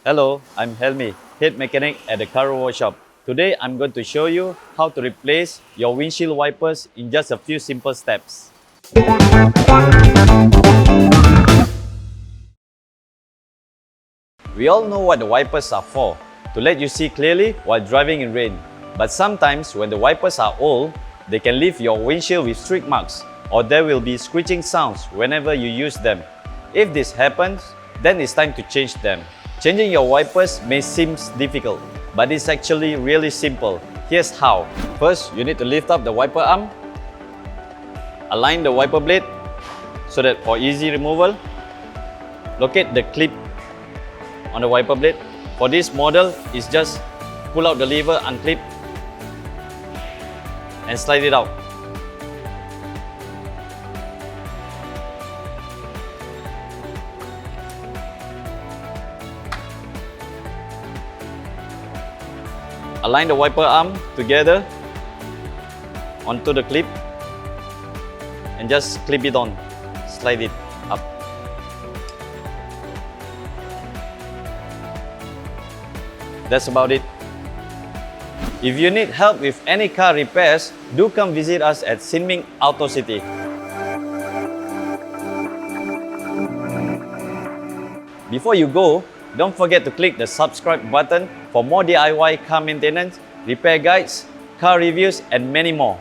Hello, I'm Helmi, head mechanic at the Caro Workshop. Today I'm going to show you how to replace your windshield wipers in just a few simple steps. We all know what the wipers are for, to let you see clearly while driving in rain. But sometimes when the wipers are old, they can leave your windshield with streak marks, or there will be screeching sounds whenever you use them. If this happens, then it's time to change them. Changing your wipers may seem difficult, but it's actually really simple. Here's how. First, you need to lift up the wiper arm, align the wiper blade so that for easy removal, locate the clip on the wiper blade. For this model, it's just pull out the lever, unclip, and slide it out. Align the wiper arm together onto the clip and just clip it on, slide it up. That's about it. If you need help with any car repairs, do come visit us at Sin Ming Auto City. Before you go, don't forget to click the subscribe button for more DIY car maintenance, repair guides, car reviews, and many more.